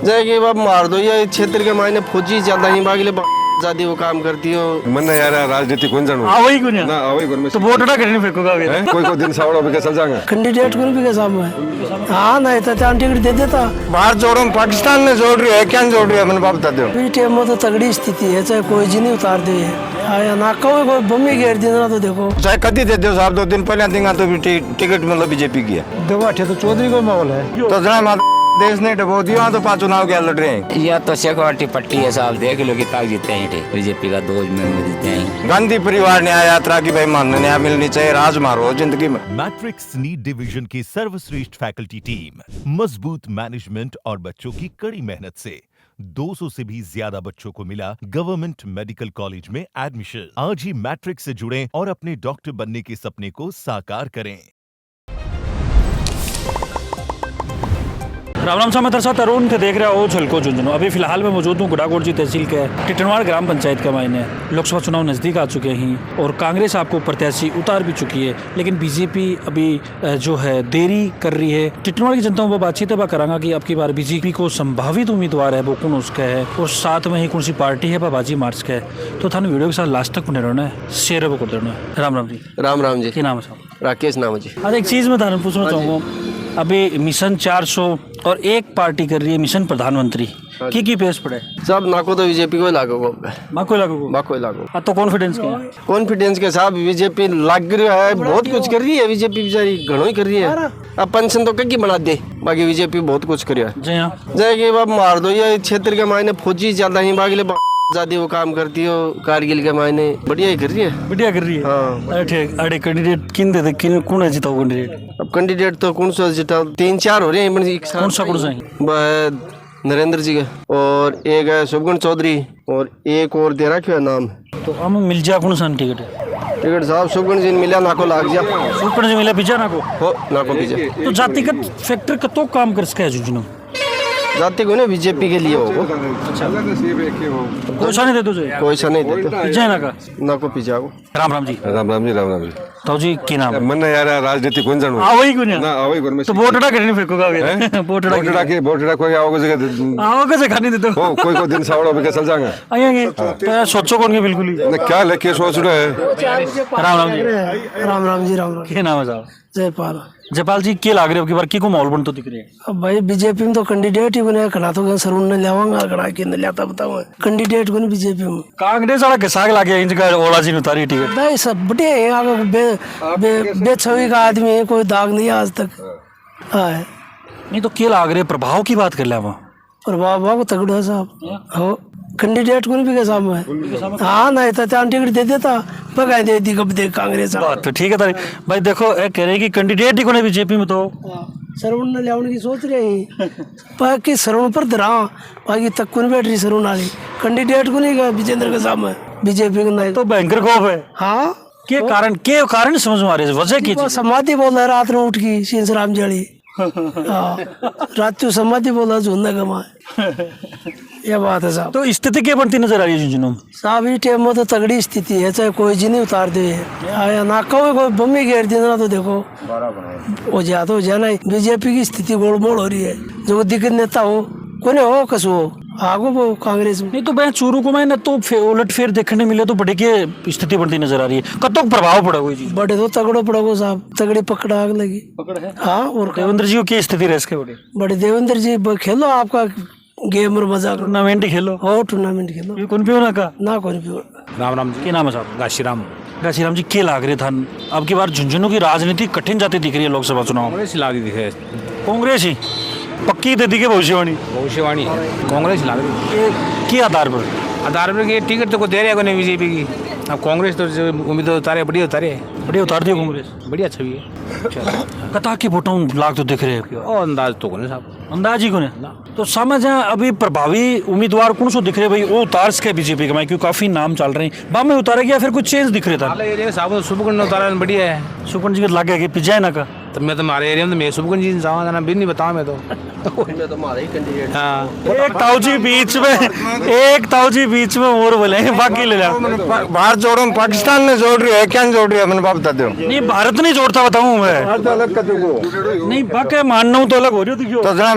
जाएगी बाप मार दो ये क्षेत्र के मायने फौजी ज्यादा ही बागले ज्यादा वो काम करती हो मन यार राजनीति कौन जानू आवई को नहीं ना आवई कौन में तो वोट ना करने फेंकोगा कोई को दिन सावड़ा पे चल जाएगा कैंडिडेट को भी के सामने हाँ नहीं तो चांद टिकट दे देता। बाहर जोड़ो पाकिस्तान ने जोड़ रही है क्या जोड़ रही है मैंने बाप बता दो अभी टाइम में तो तगड़ी स्थिति है, चाहे कोई जी नहीं उतार दे आया ना कोई बम्मी घेर देना तो देखो चाहे कदी दे दो साहब 2 दिन पहले देंगे तो भी टिकट मतलब बीजेपी की है। देखो अठे तो चौधरी को माहौल है तो जरा देश ने डबो दिया तो 5 चुनाव क्या लड़ रहे हैं। या तो सिक्योरिटी पट्टी है साहब, देख लो कितना जीते हैं बीजेपी का 2 में जीते हैं। गांधी परिवार न्याय यात्रा की भाई मानने न्याय मिलनी चाहिए, राज मारो जिंदगी में। मैट्रिक्स नीट डिवीजन की सर्वश्रेष्ठ फैकल्टी टीम, मजबूत मैनेजमेंट और बच्चों की कड़ी मेहनत से 200 से भी ज्यादा बच्चों को मिला गवर्नमेंट मेडिकल कॉलेज में एडमिशन। आज ही मैट्रिक्स से जुड़ें और अपने डॉक्टर बनने के सपने को साकार करें। राम राम साहब, मैं साथ अरुण थे देख रहा हो छलको झुंझुनू। अभी फिलहाल मैं मौजूद हूँ गुड़ाकोट जी तहसील के टिटनवाड़ ग्राम पंचायत के मायने। लोकसभा चुनाव नज़दीक आ चुके हैं और कांग्रेस आपको प्रत्याशी उतार भी चुकी है, लेकिन बीजेपी अभी जो है देरी कर रही है। टिटनवाड़ की जनता में बातचीत है करांगा कि अब की बार बीजेपी को संभावित उम्मीदवार है वो कौन उसका है और साथ में ही कौन सी पार्टी है बाजी मार्च का है। तो थाने वीडियो के साथ लास्ट तक बने रहना है, शेयर को देना है। राम राम जी। राम राम जी। क्या नाम है साहब? राकेश नाम है जी। आज एक चीज़ मैं थाने पूछना चाहूँगा, अभी मिशन 400 और एक पार्टी कर रही है मिशन प्रधानमंत्री की पेश पड़े सब नाको तो बीजेपी को लागू माको लागू माको लागू तो कॉन्फिडेंस क्या कॉन्फिडेंस के साथ बीजेपी लग रहा है, बहुत कुछ कर रही है बीजेपी, बेचारी घणो ही कर रही है। अब पेंशन तो कहीं बना दे, बाकी बीजेपी बहुत कुछ कर रही है। जी हाँ, जाएगी बाप मार दो ये क्षेत्र के मायने फौजी ज्यादा ही बागले ज्यादा वो काम करती हो कारगिल के मायने बढ़िया ही कर रही है। बढ़िया कर रही है। हाँ। अरे कैंडिडेट किन दे किन कौन है जीता कैंडिडेट? अब कैंडिडेट तो कौन सा जिता 3-4 हो रहे हैं कौन सा है नरेंद्र जी का और एक है शुभगण चौधरी और एक और दे रखा है नाम। तो हम मिल जा कौन सा टिकट है? टिकट साहब शुभगण जी मिला नाको लाग जा सुपन जी मिला पीछा ना को हो नाको पीछे तो जातिगत फैक्टर का तो काम कर सके जुजनो जाति को ना बीजेपी के लिए हो कोई सा नहीं दे तुझे, कोई सा नहीं देता पीछे ना का ना को पीछे आओ। राम राम जी। राम राम जी राम राम जी। तो जी की नाम है? मन यार राजनीति कौन जानू आवई को नहीं ना आवई कौन में तो वोट ना करने फेंकोगा वोट वोट कोई आओगे जगह आओगे से खाने देते हो कोई को दिन सावड़ा पे चल जाएगा आएंगे तो सोचो कौन के बिल्कुल ही ना क्या लेके सोच रहे हैं। राम राम जी। राम राम जी। राम राम। क्या नाम है साहब? जयपाल। जयपाल जी क्या लाग रहे हो कि बार की को माहौल बन तो दिख रही है? अब भाई बीजेपी में तो कैंडिडेट ही बने खड़ा तो सरून ने लेवांगा खड़ा के न लेता बताऊं कैंडिडेट को नहीं बीजेपी में कांग्रेस वाला घिसाग लागे इनका ओला जी ने उतारी टिकट भाई सब बड़े हैं आगे बेछवी का आदमी है, कोई दाग नहीं आज तक है। नहीं तो क्या लाग रहे प्रभाव की बात कर ले वहाँ और बाबा को तगड़ा साहब हो कैंडिडेट को नहीं भी के सामने हाँ नहीं तो चांद टिकट दे देता बगाए दे दी कब दे कांग्रेस बात तो ठीक है तारी भाई। देखो कह रहे हैं कि कैंडिडेट ही को नहीं बीजेपी में तो सरवण ने लेवन की सोच रहे हैं बाकी सरवण पर धरा बाकी तक को नहीं बैठ रही सरवण वाली कैंडिडेट को नहीं विजेंद्र के सामने बीजेपी को नहीं तो भयंकर खौफ है। हाँ के कारण समझ में आ रही है वजह की समाधि बोल रहा रात में उठ की सींस राम जड़ी रात समाधि बोला झूलने कमा ये बात है साहब। तो स्थिति क्या बनती नजर आ रही है जुनून साहब इस टाइम में तो तगड़ी स्थिति है, चाहे कोई जी नहीं उतार दे आया ना कोई बम्मी घेर देना तो देखो हो जा तो जाना बीजेपी की स्थिति गोलमोल हो रही है। जो दिक्कत नेता हो कोने हो कसो आगो वो कांग्रेस में नहीं तो मैं चूरू को मैं तो उलट फेर देखने मिले तो बड़े की स्थिति बनती नजर आ रही है। कब तक प्रभाव पड़ा हुई चीज बड़े तो तगड़ो पड़ोगो साहब तगड़ी पकड़ आग लगी पकड़ है। हाँ और देवेंद्र जी की स्थिति रह सके बड़े देवेंद्र जी खेलो आपका गेम और मजा टूर्नामेंट ही खेलो हो टूर्नामेंट खेलो कौन पियो ना का ना कौन पियो। राम राम जी। क्या नाम है साहब? गाशीराम जी। क्या लाग रहे था अब की बार झुंझुनू की राजनीति कठिन जाती दिख रही है लोकसभा चुनाव? कांग्रेस लाग रही है, कांग्रेस ही पक्की दे दी के भविष्यवाणी कांग्रेस लाग रही के आधार पर ये टिकट तो को दे रहे हैं बीजेपी की। अब कांग्रेस तो उम्मीदवार उतारे बढ़िया उतार दिया कांग्रेस बढ़िया छवि है। कता के वोटों लाग तो दिख रहे हैं और अंदाज तो कोने साहब, अंदाज ही कोने तो समझ है अभी प्रभावी उम्मीदवार कौन सो दिख रहे भाई वो उतार सके बीजेपी का क्योंकि काफी नाम चल रहे हैं बाम में उतारे गया फिर कुछ चेंज दिख रहा था साहब सुबह उतारा बढ़िया है। सुपन जी के लागे कि पिज्जा ना का तो मैं तो हमारे एरिया में मैं सुबह जी जाना भी नहीं बताऊँ मैं तो हाँ एक ताऊजी बीच में और बोले बाकी ले जाओ बाहर जोड़ो पाकिस्तान ने जोड़ रही है क्या जोड़ रही है मैंने बाप बता दो। नहीं भारत नहीं जोड़ता बताऊँ मैं नहीं बाकी मानना हूँ तो अलग हो रही हो तो जरा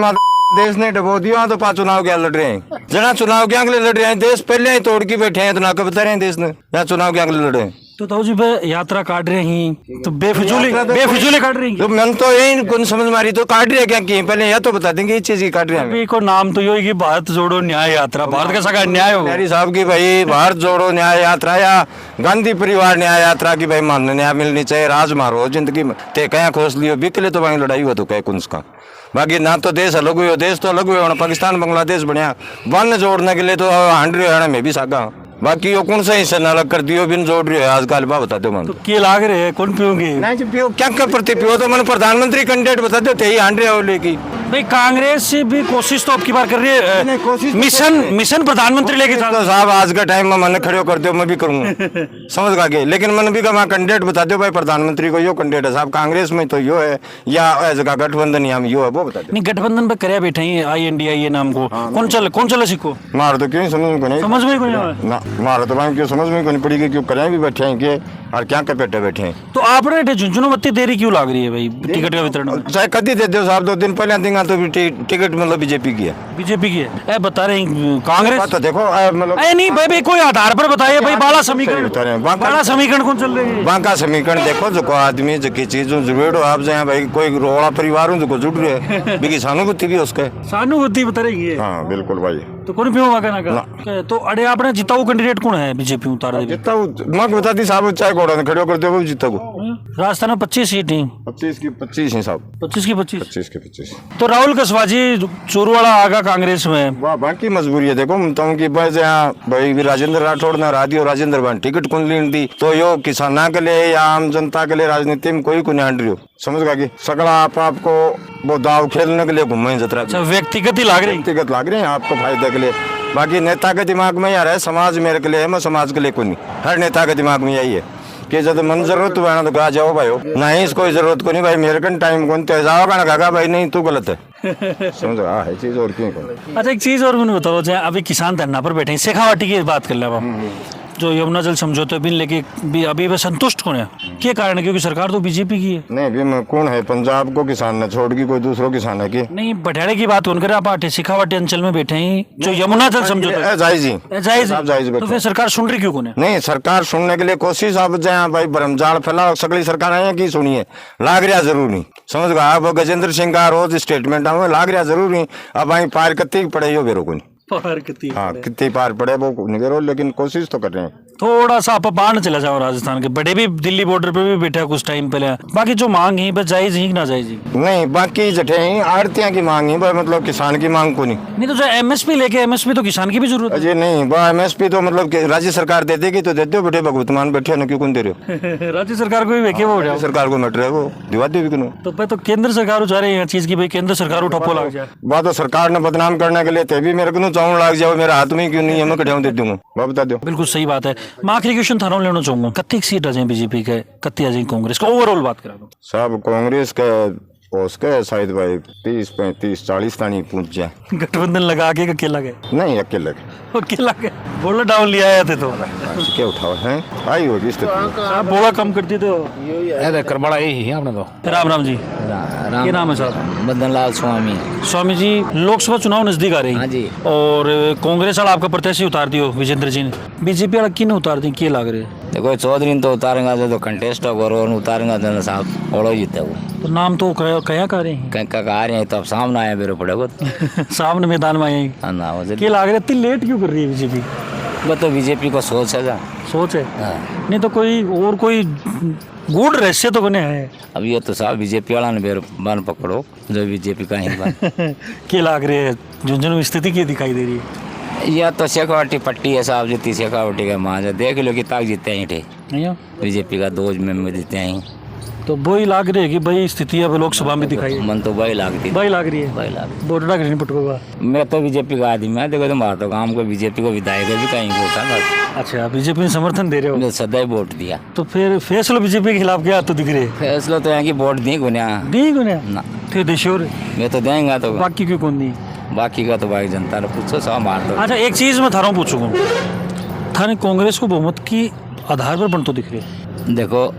देश ने डबो दिया तो पा चुनाव क्या लड़ रहे हैं जना चुनाव क्या अगले लड़ रहे हैं देश पहले ही तोड़ के बैठे हैं तो ना कब बता रहे हैं देश ने यहाँ चुनाव क्या अगले लड़ रहे हैं तो ताऊ जी पे यात्रा काट रहे हैं तो बेफिजूली काट रही तो मन तो यही कौन समझ मारी तो काट रहे क्या की पहले यह तो बता देंगे इस चीज की काट रहे हैं अभी को नाम तो यही कि भारत जोड़ो न्याय यात्रा भारत का सगा न्याय हो मेरी साहब की भाई भारत जोड़ो न्याय यात्रा या गांधी परिवार न्याय यात्रा की भाई मानने न्याय मिलनी चाहिए राज मारो जिंदगी में ते कहीं खोस लियो बिकले तो वहीं लड़ाई हो तो कह कुंस का बाकी ना तो देश अलग हुए देश तो अलग हुए पाकिस्तान बांग्लादेश बढ़िया वन जोड़ने के लिए तो 100 हरियाणा में भी सागा बाकी वो कौन सा हिस्सा न अलग कर दियो बिन जोड़ रही है आजकल बा बता दो मन तो के लाग रहे हैं कौन पियोगे नहीं पियो क्या कर प्रति पियो तो मैंने प्रधानमंत्री कैंडिडेट बता दो यही 100 हो लेकी भाई कांग्रेस से भी कोशिश तो अब की बार कर रही है मिशन प्रधानमंत्री लेके तो साहब आज का टाइम में मैंने खड़े कर दो मैं भी करूंगा समझ गा के लेकिन मैंने भी कहा कैंडिडेट बता दो भाई प्रधानमंत्री को यो कैंडिडेट है साहब कांग्रेस में तो यो है या जगह गठबंधन या यो है वो बता दो नहीं गठबंधन पे करे बैठे हैं INDIA नाम को कौन चला सीखो मार तो क्यों समझ में नहीं समझ में कोई नहीं ना मार तो भाई क्यों समझ में कोई नहीं पड़ी क्यों करें भी बैठे हैं कि और क्या कर बैठे हैं तो आपने झुंझुनू बत्ती देरी क्यों लाग रही है भाई टिकट का वितरण चाहे कदी दे दो साहब 2 दिन पहले देंगे तो भी टिकट मतलब बीजेपी की है बीजेपी की है बता रहे हैं कांग्रेस तो देखो मतलब नहीं भाई कोई आधार पर बताइए भाई बाला समीकरण कौन चल रही है बांका समीकरण देखो जो आदमी जो की चीज जरूर हो आप जाए भाई कोई रोड़ा परिवार हूँ जो जुड़ रहे बिकी सहानुभूति भी उसके सहानुभूति बता रही है हाँ बिल्कुल भाई तो कौन पियो वाका ना तो अरे आपने जिताऊ कैंडिडेट कौन है बीजेपी उतार जितना मैं बता दी साहब चाहे घोड़ा खड़े करते हो जीता को राजस्थान में 25 सीट ही 25 की 25 है साहब 25 की 25 25 के 25 तो राहुल कसवाजी चोरवाड़ा आगा कांग्रेस में वाह बाकी मजबूरी है देखो तो की बस यहाँ भाई राजेंद्र राठौड़ ने राधी और राजेंद्र बन टिकट कौन लीन दी तो यो किसाना के लिए या आम जनता के लिए राजनीति में कोई नहीं रही हो समझ गा सगड़ा आपको वो दाव खेलने के लिए घूमे जतरा व्यक्तिगत ही लाग रहे हैं आपको फायदे के लिए बाकी नेता के दिमाग में यार है समाज मेरे के लिए है मैं समाज के लिए कोई नहीं हर नेता के दिमाग में यही है कि जब मन जरूरत हुआ ना तो कहा जाओ भाई नहीं इसको जरूरत को नहीं भाई मेरे कन टाइम कौन जाओ का ना कहा भाई नहीं तू गलत है समझ है चीज और क्यों अच्छा एक चीज और मैंने बताओ अभी किसान धरना पर बैठे शेखावाटी की बात कर ले जो यमुना जल समझौते बिल लेके भी अभी वे संतुष्ट कौन है क्या कारण है क्योंकि सरकार तो बीजेपी की है नहीं भी कौन है पंजाब को किसान ने छोड़ की कोई दूसरो किसान है की नहीं बठेड़े की बात कौन करे आप शेखावाटी अंचल में बैठे हैं जो यमुना जल समझौता जायज तो फिर सरकार सुन रही क्यों कौन है नहीं सरकार सुनने के लिए कोशिश अब जहाँ भाई भ्रमजाल फैला सगली सरकार है की सुनिए लाग रहा जरूर नहीं समझ गया अब गजेंद्र सिंह का रोज स्टेटमेंट लाग रहा जरूर नहीं अब वही पार कत्ती पड़े हो बेरो को कितनी पार पड़े वो निगरो लेकिन कोशिश तो कर रहे हैं थोड़ा सा आप बाहर चला जाओ राजस्थान के बड़े भी दिल्ली बॉर्डर पे भी बैठा कुछ टाइम पहले बाकी जो मांग है बस जायज ही ना जायज ही नहीं बाकी जठे ही आड़तियां की मांग है मतलब किसान की मांग को नहीं तो जो MSP लेके MSP तो किसान की भी जरूरत है अजय नहीं MSP तो मतलब राज्य सरकार दे देगी तो दे दो बेटे भगवत मान बैठे ना क्यों कौन दे रहे हो राज्य सरकार को भी वेके वो सरकार को मैटर है वो दिवा दे भी तो केंद्र सरकार चाह रही है चीज की भाई केंद्र सरकार ठप्पो लग जाए बात तो सरकार ने बदनाम करने के लिए ते भी मेरे को चाउन लग जाओ मेरे हाथ में क्यों नहीं है मैं कटाऊं दे दूंगा बता दो बिल्कुल सही बात है मैं आखिरी क्वेश्चन थाना लेना चाहूंगा कत्ती सीट आ जाए बीजेपी के कत्ती आ जाए कांग्रेस का ओवरऑल बात करा दो सब कांग्रेस के उसके शायद भाई 30 35 40 तानी पहुंच जाए गठबंधन लगा के अकेला गए नहीं अकेले गए बोला डाउन लिया आए थे तो क्या उठाओ है आई होगी आप बोला कम करती तो अरे करबड़ा यही है आपने तो राम राम जी क्या नाम है साहब मदन लाल स्वामी जी लोकसभा चुनाव नजदीक आ रही हाँ जी और कांग्रेस वाला आपका प्रत्याशी उतार दियो विजेंद्र जी ने बीजेपी वाला किन उतार दी क्या लग रहे देखो चौधरी तो उतारेगा तो कंटेस्ट होगा उतारेगा तो साहब ओड़ो जीते वो तो नाम तो कया कर रहे हैं कह रहे हैं तो अब सामने आया मेरे पड़ेगा सामने मैदान में आए क्या लग रहा है इतनी लेट क्यों कर रही है बीजेपी वो तो बीजेपी को सोच है सोच है नहीं तो कोई गुड रहस्य तो बने है अब ये तो साहब बीजेपी वाला ने मेरे बन पकड़ो जो बीजेपी का ही क्या लग रही है झुंझुनू स्थिति क्या दिखाई दे रही है यह तो शेखावाटी पट्टी है साहब जीती शेखावाटी का माँ देख लो कि ताक जीते हैं बीजेपी का 2 में जीते हैं तो वही लाग रही है कि भाई स्थिति अब लोकसभा में दिखाई मन तो वही लाग रही है बोर्डा नहीं पटकोगा मैं तो बीजेपी का आदमी है देखो तुम्हारा तो काम को बीजेपी को विधायक भी कहीं वोट है अच्छा बीजेपी में समर्थन दे रहे हो सदा ही वोट दिया तो फिर फैसला बीजेपी के खिलाफ क्या तो दिख रहे फैसला तो यहाँ की वोट दी गुनिया ना फिर देशोर मैं तो देंगे तो बाकी क्यों कौन दी बाकी का तो भाई जनता ने पूछो सब मार दो अच्छा एक चीज मैं थारा पूछूंगा थाने कांग्रेस को बहुमत की आधार पर बनते दिख रहे देखो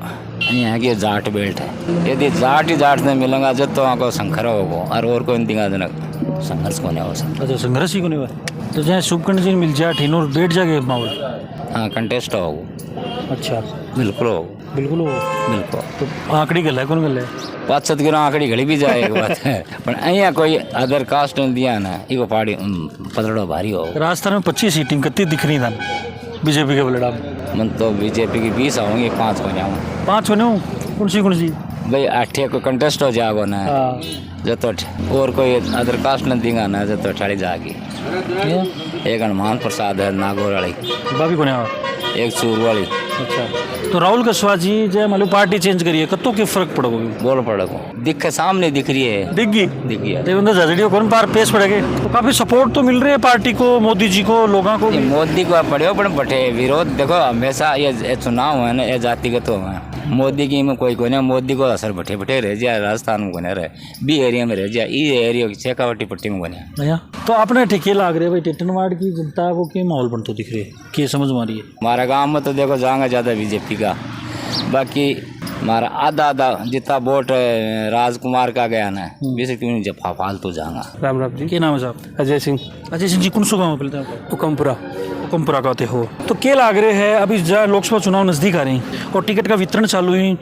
यहाँ की जाट बेल्ट है यदि जाट ही जाट से मिलेगा जब तो वहाँ को संखरा होगा और कोई नहीं जनक संघर्ष कोने हो सकता। अच्छा संघर्ष ही को नहीं हुआ तो जहाँ शुभकर्ण जी मिल जाए ठिनोर बैठ जाएगा माहौल। हाँ कंटेस्ट हो अच्छा बिल्कुल हो बिल्कुल वो बिल्कुल। तो आंकड़ी गल है कौन गल है 5-7 किलो आंकड़ी घड़ी भी जाए एक बात है पर અહીંયા कोई अदर कास्ट ने दिया ना इको पार्टी पतड़ो भारी हो। राजस्थान में 25 सीटें कितनी दिख रही था बीजेपी के बलड़ा मन तो बीजेपी की 20 होंगे 5 को जाऊँ 5 बने कौन सी भाई 8 को कंटेस्ट हो जाओ ना जो तो और कोई अदर कास्ट ने देगा ना जो तो ठाड़ी जाएगी। एक हनुमान प्रसाद है नागौर वाली बाबी को एक चूर वाली। अच्छा तो राहुल कस्वा जी जय मालूम पार्टी चेंज करिए कत्तों के फर्क पड़ोगे बोल पड़ेगा दिखे सामने दिख रही है दिख गई दिख गया तो बंदा जजड़ियों कौन बार पेश पड़ेगे तो काफी सपोर्ट तो मिल रही है पार्टी को मोदी जी को लोगों को भी। मोदी को पड़े पर बटे विरोध देखो हमेशा ये चुनाव है ना ये जातिगत तो है मोदी की में कोई ना मोदी को असर बटे बटे रह जाए राजस्थान में बने रहे बी एरिया में रह जाए ये एरिया शेखावटी पट्टी में बने। भैया तो आपने ठेके लाग रहे भाई टिटनवाड़ की जनता को क्या माहौल बनता दिख रही है क्या समझ में आ रही है। हमारा गांव में तो देखो जाएंगा ज़्यादा बीजेपी का बाकी हमारा आधा जितना वोट राजकुमार का गया ना वैसे क्यों नहीं जब फालतू जाएगा। राम राम जी। क्या नाम है साहब। अजय सिंह जी कौन सा गाँव है पहले हुकमपुरा हुकमपुरा का होते हो तो क्या लाग रहे हैं अभी जहाँ लोकसभा चुनाव नज़दीक आ रहे हैं और टिकट का वितरण चालू हुई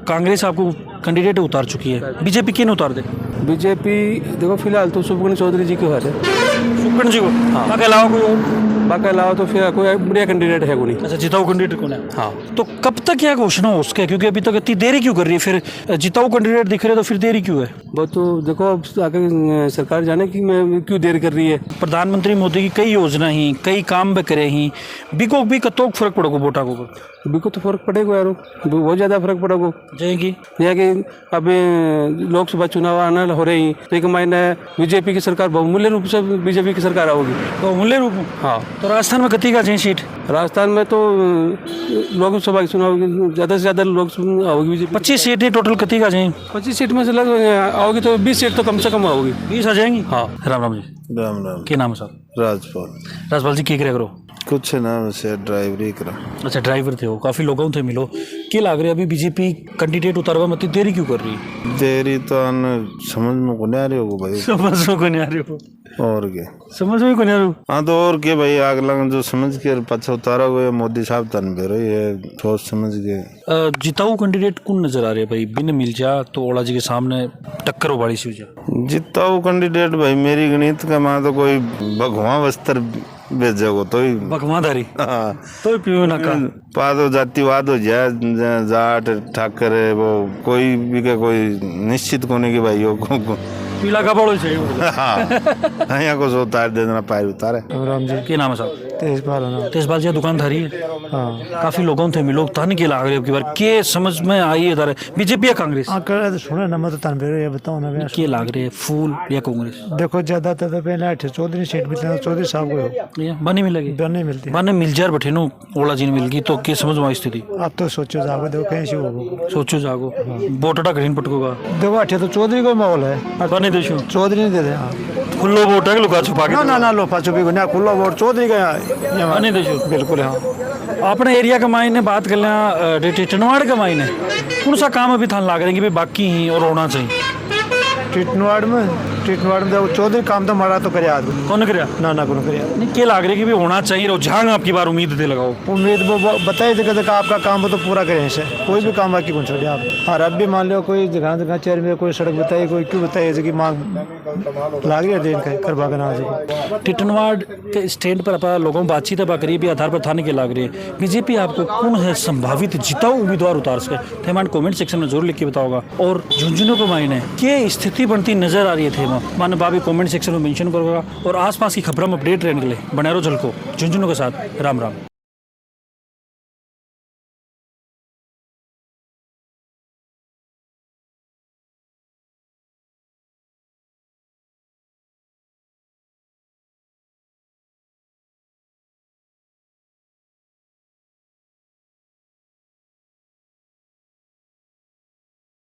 कांग्रेस आपको कैंडिडेट उतार चुकी है बीजेपी क्यों उतार दे। बीजेपी देखो फिलहाल तो शुभकर्ण चौधरी जी के है शुभकर्ण जी को हाँ के अलावा कोई और बाकी अलावा तो फिर कोई बढ़िया कैंडिडेट है कोई। अच्छा जिताऊ कैंडिडेट कौन है। हाँ तो कब तक क्या घोषणा हो उसके क्योंकि अभी तक इतनी देरी क्यों कर रही है फिर जिताऊ कैंडिडेट दिख रहे तो फिर देरी क्यों है। वो तो देखो अब आगे सरकार जाने की मैं क्यों देर कर रही है। प्रधानमंत्री मोदी की कई योजना ही कई काम भी करे ही बिको भी कतो फर्क पड़ेगा वोटा को बिको तो फर्क पड़ेगा यार बहुत ज़्यादा फर्क पड़ेगा जाएगी यह कि अभी लोकसभा चुनाव आना हो रहे हैं तो एक महीने बीजेपी की सरकार बहुमूल्य रूप से बीजेपी की सरकार आओगी बहुमूल्य रूप हाँ। तो राजस्थान में कितनी का चाहिए सीट राजस्थान में तो लोकसभा के चुनाव ज़्यादा से ज़्यादा लोकसभा होगी बीजेपी 25 सीटें टोटल कितनी का चाहिए 25 सीट में से लग आओगी तो 20 सीट तो कम से कम आओगी 20 आ जाएंगी। हाँ। राम राम जी। राम राम क्या नाम है साहब। राजपाल जी क्या करो कुछ ना वैसे ड्राइवरी करा। अच्छा ड्राइवर थे हो काफ़ी लोगों थे मिलो क्या लग रहा है अभी बीजेपी कैंडिडेट उतारवा मत देरी क्यों कर रही है। देरी तो समझ में को नहीं आ रही होगा भाई समझ में को नहीं आ रही हो और क्या समझ में को नहीं आ रही। हाँ तो और क्या भाई आग लग जो समझ के पछा उतारा हुआ मोदी साहब तन भी रही है सोच समझ के। जिताऊ कैंडिडेट कौन नजर आ रहे भाई बिन मिल जा तो ओला जी के सामने टक्कर हो बड़ी सी जिताऊ कैंडिडेट भाई मेरी गणित का माँ तो कोई भगवान वस्त्र भेजोगे तो ही भगवानदारी हाँ तो पियो ना का पादो जातिवाद हो जाए जाट ठाकर है वो कोई भी का कोई निश्चित कोने की भाई को पीला कपड़ा चाहिए। हाँ यहाँ को उतार देना पैर उतारे। राम जी क्या नाम है साहब। तेजपाल जी दुकानदारी है। हाँ काफी लोगों थे मिलो तन के लाग रहे बार के समझ में आई है इधर बीजेपी या कांग्रेस सुने ना मत तन ये बताओ ना के लाग रहे फूल या कांग्रेस देखो ज्यादातर तो पहले चौधरी सीट मिलते हैं चौधरी साहब को बनी मिलेगी नहीं मिलती बने मिल जाए बैठे नो ओला जी ने मिल गई तो के समझ में आई स्थिति अब तो सोचो जागो देखो कैसे होगा सोचो जागो बोटड़ा कठिन पटकोगा देखो अठे तो चौधरी को माहौल है बने देशो चौधरी नहीं देते खुल्लो वोट है लुका छुपा के ना लोफा छुपी को ना खुला वोट चौधरी का नहीं देशो बिल्कुल हाँ। अपने एरिया का मायने बात कर लें टिटनवाड़ का मायने कौन सा काम अभी थान लाग रहे हैं कि भाई बाकी ही और होना चाहिए। टिटनवाड़ में देखो चौधरी काम तो हमारा तो करे आदमी कौन करे ना कौन करे नहीं क्या लाग रहे कि भी होना चाहिए रुझान आपकी बार उम्मीद दे लगाओ उम्मीद वो बताइए जगह आपका काम वो तो पूरा करें इसे कोई भी काम बाकी कौन छोड़े आप। और अब भी मान लो कोई जगह चेहरे में कोई सड़क बताइए कोई क्यों बताइए जैसे कि मांग लाग रही है दिन का करवा कर टिटनवाड़ के स्टैंड पर अपना लोगों में बातचीत करीबी आधार पर थाने के लाग रही है बीजेपी आपको कौन है संभावित जिताऊ उम्मीदवार उतार सके थे कमेंट सेक्शन में जरूर लिख के बताओगा और झुंझुनू को मायने के स्थिति बनती नजर आ रही है थे मानो बाबी कमेंट सेक्शन में मेंशन करोगा और आसपास की खबरों में अपडेट रहने के लिए बने रहो झलको झुंझुनू के साथ। राम राम।